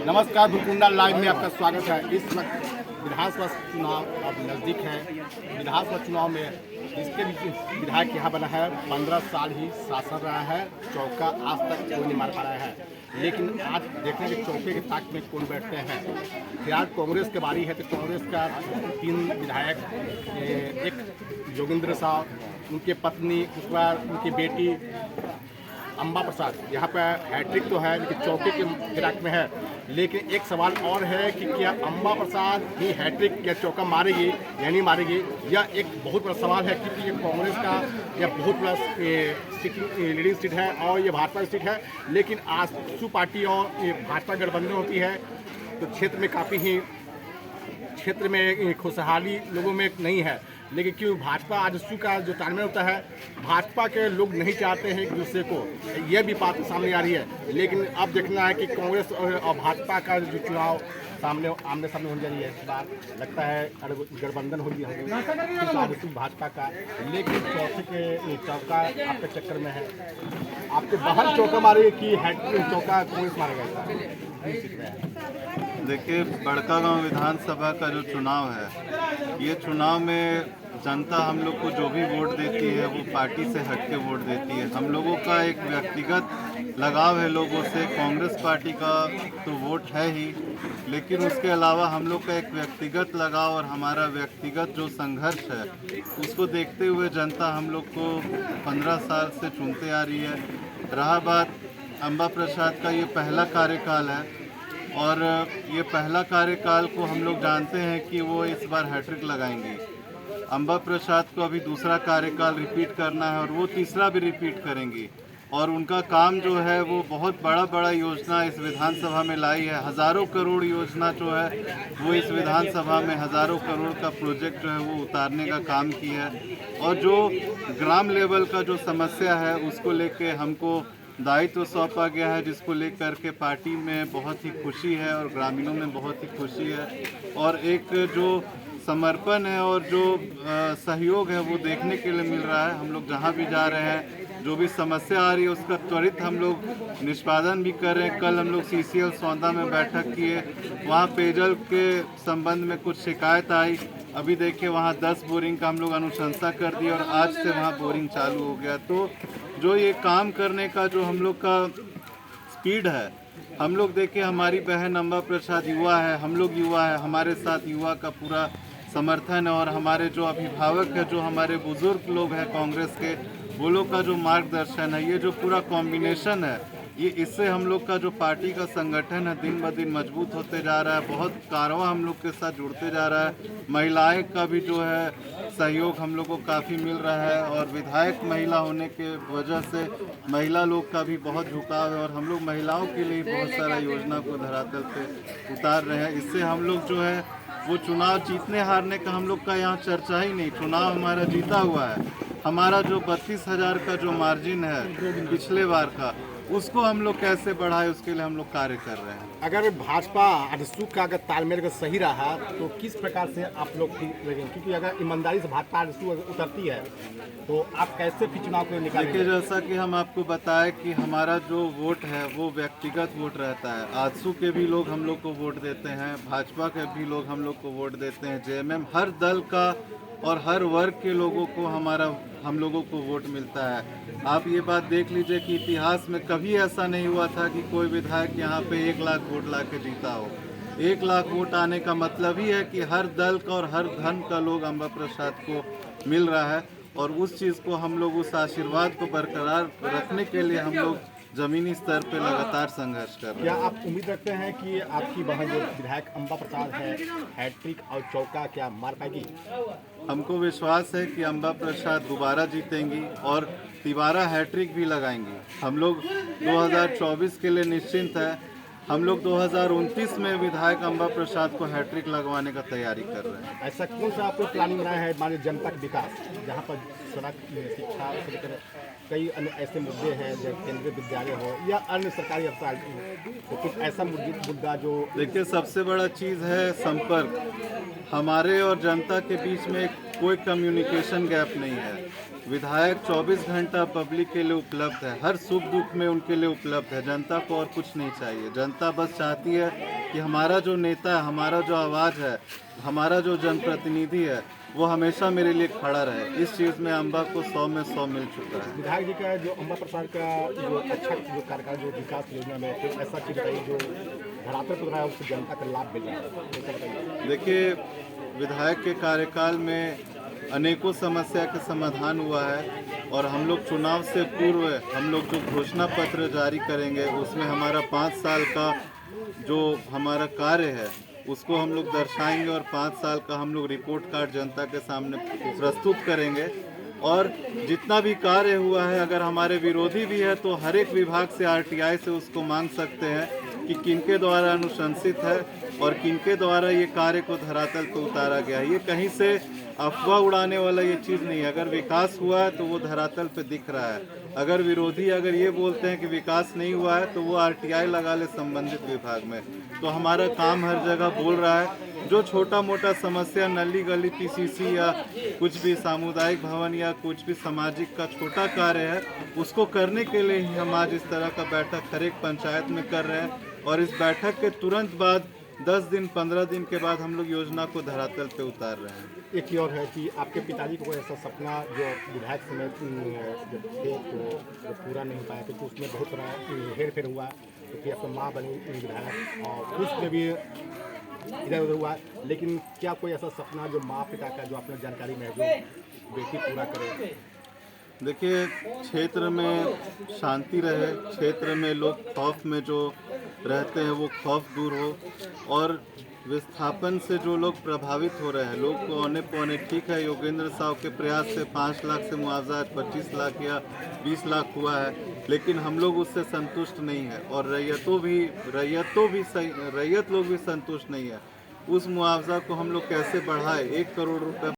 नमस्कार, भूकुंडा लाइव में आपका स्वागत है। इस वक्त विधानसभा चुनाव अब नज़दीक है। विधानसभा चुनाव में इसके भी विधायक यहाँ बना है, 15 साल ही शासन रहा है। चौका आज तक कोई नहीं मार पा रहा है, लेकिन आज देखने के चौके के ताक में कौन बैठते हैं। फिलहाल कांग्रेस की बारी है, तो कांग्रेस का 3 विधायक, एक योगेंद्र साहब, उनके पत्नी, उसके बाद उनकी बेटी अम्बा प्रसाद, यहाँ पर हैट्रिक तो है लेकिन चौके के फिराक में है। लेकिन एक सवाल और है कि क्या अम्बा प्रसाद ही हैट्रिक या चौका मारेगी या नहीं मारेगी, यह एक बहुत बड़ा सवाल है। क्योंकि ये कांग्रेस का यह बहुत बड़ा लीडिंग सीट है और ये भाजपा की सीट है। लेकिन आजसू पार्टी और ये भाजपा गठबंधन होती है तो क्षेत्र में काफ़ी ही खुशहाली लोगों में नहीं है। लेकिन क्यों भाजपा आजसू का जो तालमेल होता है, भाजपा के लोग नहीं चाहते हैं एक दूसरे को, यह भी बात सामने आ रही है। लेकिन अब देखना है कि कांग्रेस और भाजपा का जो चुनाव आमने सामने होने जा रही है। इस बार लगता है गठबंधन हो गया आजसू भाजपा का। लेकिन चौथे के चौका आपके चक्कर में है, आपके बाहर चौका मारेगी कि हैट्रिक चौका कांग्रेस मारेगा? देखिए, बड़कागांव विधानसभा का जो चुनाव है, ये चुनाव में जनता हम लोग को जो भी वोट देती है वो पार्टी से हट के वोट देती है। हम लोगों का एक व्यक्तिगत लगाव है लोगों से। कांग्रेस पार्टी का तो वोट है ही, लेकिन उसके अलावा हम लोग का एक व्यक्तिगत लगाव और हमारा व्यक्तिगत जो संघर्ष है, उसको देखते हुए जनता हम लोग को 15 साल से चुनते आ रही है। रहा बात अम्बा प्रसाद का, ये पहला कार्यकाल है और ये पहला कार्यकाल को हम लोग जानते हैं कि वो इस बार हैट्रिक लगाएंगी। अम्बा प्रसाद को अभी दूसरा कार्यकाल रिपीट करना है और वो तीसरा भी रिपीट करेंगी। और उनका काम जो है वो बहुत बड़ा योजना इस विधानसभा में लाई है। हज़ारों करोड़ योजना जो है वो इस विधानसभा में हज़ारों करोड़ का प्रोजेक्ट जो है वो उतारने का काम किया है। और जो ग्राम लेवल का जो समस्या है उसको लेके हमको दायित्व सौंपा गया है, जिसको लेकर के पार्टी में बहुत ही खुशी है और ग्रामीणों में बहुत ही खुशी है। और एक जो समर्पण है और जो सहयोग है वो देखने के लिए मिल रहा है। हम लोग जहाँ भी जा रहे हैं, जो भी समस्या आ रही है उसका त्वरित हम लोग निष्पादन भी कर रहे हैं। कल हम लोग CCL सौंदा में बैठक किए, वहाँ पेयजल के संबंध में कुछ शिकायत आई। अभी देखिए वहाँ 10 बोरिंग का हम लोग अनुशंसा कर दी और आज से वहाँ बोरिंग चालू हो गया। तो जो ये काम करने का जो हम लोग का स्पीड है, हम लोग देखिए हमारी बहन अम्बा प्रसाद युवा है, हम लोग युवा है, हमारे साथ युवा का पूरा समर्थन है। और हमारे जो अभिभावक है, जो हमारे बुजुर्ग लोग हैं कांग्रेस के, वो लोग का जो मार्गदर्शन है, ये जो पूरा कॉम्बिनेशन है, ये इससे हम लोग का जो पार्टी का संगठन है दिन ब दिन मजबूत होते जा रहा है। बहुत कारवां हम लोग के साथ जुड़ते जा रहा है। महिलाएं का भी जो है सहयोग हम लोग को काफ़ी मिल रहा है और विधायक महिला होने के वजह से महिला लोग का भी बहुत झुकाव है और हम लोग महिलाओं के लिए बहुत सारा योजना को धरातल पे उतार रहे हैं। इससे हम लोग जो है वो चुनाव जीतने हारने का हम लोग का यहाँ चर्चा ही नहीं, चुनाव हमारा जीता हुआ है। हमारा जो 32,000 का जो मार्जिन है पिछले बार का, उसको हम लोग कैसे बढ़ाए, उसके लिए हम लोग कार्य कर रहे हैं। अगर भाजपा आजसू का अगर तालमेल अगर सही रहा तो किस प्रकार से आप लोग लगेंगे? क्योंकि अगर ईमानदारी से भाजपा आजसू उतरती है तो आप कैसे फिर चुनाव को निकालेंगे? देखिए, जैसा कि हम आपको बताएं कि हमारा जो वोट है वो व्यक्तिगत वोट रहता है। आजसू के भी लोग हम लोग को वोट देते हैं, भाजपा के भी लोग हम लोग को वोट देते हैं, JMM, हर दल का और हर वर्ग के लोगों को हम लोगों को वोट मिलता है। आप ये बात देख लीजिए कि इतिहास में कभी ऐसा नहीं हुआ था कि कोई विधायक यहाँ पे 1 लाख वोट ला के जीता हो। 1 लाख वोट आने का मतलब ही है कि हर दल का और हर धर्म का लोग अम्बा प्रसाद को मिल रहा है। और उस चीज़ को हम लोग, उस आशीर्वाद को बरकरार रखने के लिए हम लोग ज़मीनी स्तर पे लगातार संघर्ष कर रहे हैं। क्या आप उम्मीद रखते हैं कि आपकी बहन जो विधायक अम्बा प्रसाद है, हैट्रिक और चौका क्या मार पाएगी? हमको विश्वास है कि अम्बा प्रसाद दोबारा जीतेंगी और तिबारा हैट्रिक भी लगाएंगी। हम लोग 2024 के लिए निश्चिंत है। हम लोग 2029 में विधायक अम्बा प्रसाद को हैट्रिक लगवाने का तैयारी कर रहे हैं। ऐसा कौन सा आपको प्लानिंग बनाया है माननीय जनता का विकास, जहाँ पर सड़क, शिक्षा से लेकर कई अन्य ऐसे मुद्दे हैं, जैसे केंद्रीय विद्यालय हो या अन्य सरकारी अस्पताल, तो कुछ ऐसा मुद्दा जो? देखिए, सबसे बड़ा चीज़ है संपर्क। हमारे और जनता के बीच में कोई कम्युनिकेशन गैप नहीं है। विधायक 24 घंटा पब्लिक के लिए उपलब्ध है, हर सुख दुख में उनके लिए उपलब्ध है। जनता को और कुछ नहीं चाहिए। जनता बस चाहती है कि हमारा जो नेता है, हमारा जो आवाज़ है, हमारा जो जनप्रतिनिधि है, वो हमेशा मेरे लिए खड़ा रहे। इस चीज़ में अम्बा को 100 में 100 मिल चुका है। विधायक जी का जो अम्बा प्रसाद का जो अच्छा जो कार्यकाल जो विकास योजना में कोई ऐसा चीज बताइए जो धरातल पर रहा है उसको जनता का लाभ मिल रहा है, ऐसा बताइए। देखिए, विधायक के कार्यकाल में अनेकों समस्या के समाधान हुआ है और हम लोग चुनाव से पूर्व हम लोग जो घोषणा पत्र जारी करेंगे उसमें हमारा 5 साल का जो हमारा कार्य है उसको हम लोग दर्शाएंगे और 5 साल का हम लोग रिपोर्ट कार्ड जनता के सामने प्रस्तुत करेंगे। और जितना भी कार्य हुआ है, अगर हमारे विरोधी भी है तो हर एक विभाग से आरटीआई से उसको मांग सकते हैं कि किनके द्वारा अनुशंसित है और किनके द्वारा ये कार्य को धरातल पर उतारा गया है। ये कहीं से अफवाह उड़ाने वाला ये चीज़ नहीं है। अगर विकास हुआ है तो वो धरातल पे दिख रहा है। अगर विरोधी अगर ये बोलते हैं कि विकास नहीं हुआ है तो वो आरटीआई लगा ले संबंधित विभाग में। तो हमारा काम हर जगह बोल रहा है। जो छोटा मोटा समस्या नली गली पीसीसी या कुछ भी सामुदायिक भवन या कुछ भी सामाजिक का छोटा कार्य है उसको करने के लिए ही हम आज इस तरह का बैठक हर एक पंचायत में कर रहे हैं। और इस बैठक के तुरंत बाद 10 दिन 15 दिन के बाद हम लोग योजना को धरातल पे उतार रहे हैं। एक ही और है कि आपके पिताजी को कोई ऐसा सपना जो विधायक समय जब थे तो जो पूरा नहीं हो पाया क्योंकि उसमें बहुत सारा हेर फेर हुआ क्योंकि आपकी माँ बनी विधायक और उसमें भी इधर उधर हुआ। लेकिन क्या कोई ऐसा सपना जो माँ पिता का जो अपने जानकारी में है जो बेटी पूरा करे? देखिए, क्षेत्र में शांति रहे, क्षेत्र में लोग खौफ में जो रहते हैं वो खौफ दूर हो और विस्थापन से जो लोग प्रभावित हो रहे हैं लोग को औने पौने। ठीक है, योगेंद्र साहब के प्रयास से 5 लाख से मुआवजा 25 लाख या 20 लाख हुआ है, लेकिन हम लोग उससे संतुष्ट नहीं है और रैयत लोग भी संतुष्ट नहीं है। उस मुआवजा को हम लोग कैसे बढ़ाए? 1 करोड़ रुपये